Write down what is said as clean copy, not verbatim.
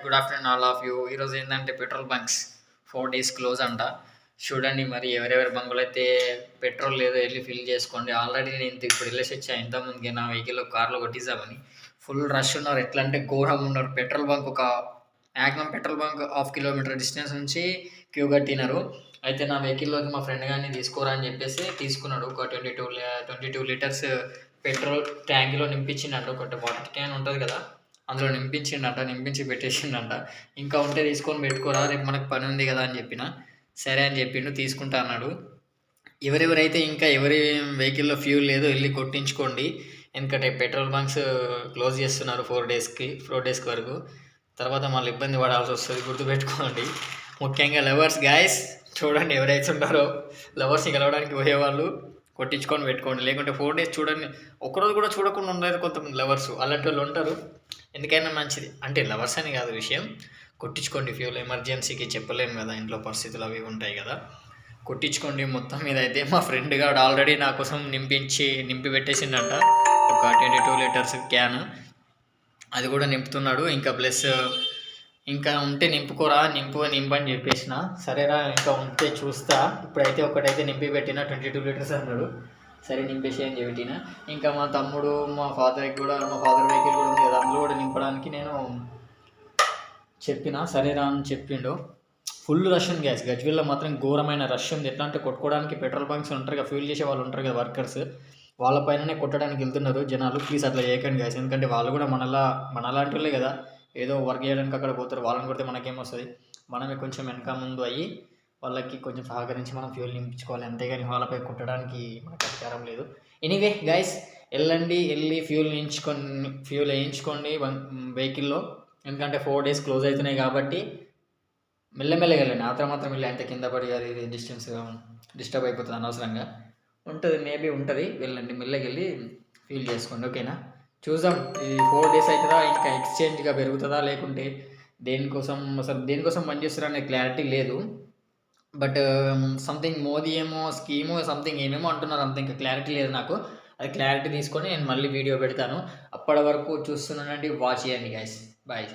Good afternoon all of you. ఈరోజు ఏంటంటే petrol bunks 4 days close అంట. చూడండి మరి ఎవరెవరి బంకులు అయితే పెట్రోల్ లేదో వెళ్ళి ఫిల్ చేసుకోండి. ఆల్రెడీ నేను ఇప్పుడు వెళ్ళేసి వచ్చా ఇంతకుముందుకే నా వెహికల్లో కార్లో కొట్టిద్దామని. ఫుల్ రష్ ఉన్నారు, ఎట్లా అంటే ఘోరంగా ఉన్నారు. పెట్రోల్ బంక్ ఒక maximum petrol bunk 1/2 kilometer distance నుంచి క్యూ కట్టినారు. అయితే నా వెహికల్లోకి మా ఫ్రెండ్ గారిని తీసుకోరా అని చెప్పేసి తీసుకున్నాడు. ఒక 22 లీటర్స్ పెట్రోల్ ట్యాంక్లో నింపించిండు. ఒకటి వాటర్ క్యాన్ ఉంటుంది కదా, అందులో నింపించి పెట్టేసిండంట. ఇంకా ఉంటే తీసుకొని పెట్టుకోరా, రేపు మనకు పని ఉంది కదా అని చెప్పిన. సరే అని చెప్పిండు, తీసుకుంటా అన్నాడు. ఎవరెవరైతే ఇంకా ఎవరి వెహికల్లో ఫ్యూల్ లేదో వెళ్ళి కొట్టించుకోండి. ఎందుకంటే పెట్రోల్ బంక్స్ క్లోజ్ చేస్తున్నారు 4 days వరకు. తర్వాత మళ్ళీ ఇబ్బంది పడాల్సి వస్తుంది, గుర్తుపెట్టుకోండి. ముఖ్యంగా లవర్స్ గాయస్, చూడండి ఎవరైతే ఉన్నారో లవర్స్ని కలవడానికి పోయేవాళ్ళు కొట్టించుకొని పెట్టుకోండి. లేకుంటే 4 days చూడండి, ఒకరోజు కూడా చూడకుండా ఉండరు కొంతమంది లవర్స్. అలాంటి వాళ్ళు ఉంటారు. ఎందుకైనా మంచిది అంటే లవర్స్ అని కాదు విషయం, కొట్టించుకోండి ఫ్యూల్. ఎమర్జెన్సీకి చెప్పలేము కదా, ఇంట్లో పరిస్థితులు అవి ఉంటాయి కదా, కొట్టించుకోండి. మొత్తం మీద అయితే మా ఫ్రెండ్ గారు ఆల్రెడీ నా కోసం నింపి పెట్టేసిండంట ఒక 22 లీటర్స్ క్యాన్. అది కూడా నింపుతున్నాడు. ఇంకా ప్లస్ ఇంకా ఉంటే నింపుకోరా, నింపని చెప్పేసిన. సరేరా ఇంకా ఉంటే చూస్తా. ఇప్పుడైతే ఒకటైతే నింపి పెట్టిన 22 లీటర్స్ అన్నాడు. సరే నింపేసి అని చెప్పిన. ఇంకా మా తమ్ముడు మా ఫాదర్ వెహికల్ కూడా ఉంది కదా, అందులో కూడా నింపడానికి నేను చెప్పిన. సరేరా అని చెప్పిండు. ఫుల్ రష్ ఉంది గ్యాస్. గజ్వేల్లో మాత్రం ఘోరమైన రష్ ఉంది. ఎట్లా అంటే కొట్టుకోవడానికి పెట్రోల్ బంక్స్ ఉంటారు కదా, ఫ్యూల్ చేసే వాళ్ళు ఉంటారు కదా వర్కర్స్, వాళ్ళపైననే కొట్టడానికి వెళ్తున్నారు జనాలు. ప్లీజ్ అట్లా చేయకండి గ్యాస్. ఎందుకంటే వాళ్ళు కూడా మనలాంటి వాళ్ళే కదా, ఏదో వర్క్ చేయడానికి అక్కడ పోతారు. వాళ్ళని కొడితే మనకేమొస్తుంది. మనమే కొంచెం వెనక ముందు అయ్యి వాళ్ళకి కొంచెం సహకరించి మనం ఫ్యూల్ నింపించుకోవాలి. అంతేగాని వాళ్ళపై కొట్టడానికి మనకు అధికారం లేదు. ఎనీవే గైస్, వెళ్ళి ఫ్యూల్ వేయించుకోండి వెహికల్లో. ఎందుకంటే 4 days క్లోజ్ అవుతున్నాయి కాబట్టి మెల్లమెల్లగా వెళ్ళండి. మాత్రం వెళ్ళి అంత కింద పడి అది డిస్టర్బ్ అయిపోతుంది అనవసరంగా. మేబీ ఉంటుంది. వెళ్ళండి మెల్లగా వెళ్ళి ఫీల్ చేసుకోండి. ఓకేనా, చూద్దాం ఈ 4 days అవుతుందా, ఇంకా ఎక్స్చేంజ్గా పెరుగుతుందా, లేకుంటే దేనికోసం పనిచేస్తారా అనే క్లారిటీ లేదు. బట్ సంథింగ్ మోదీ ఏమో స్కీమో సంథింగ్ ఏమేమో అంటున్నారు, అంత ఇంకా క్లారిటీ లేదు నాకు. అది క్లారిటీ తీసుకొని నేను మళ్ళీ వీడియో పెడతాను. అప్పటి వరకు చూస్తున్నానండి, వాచ్ చేయండి గైస్. బాయ్.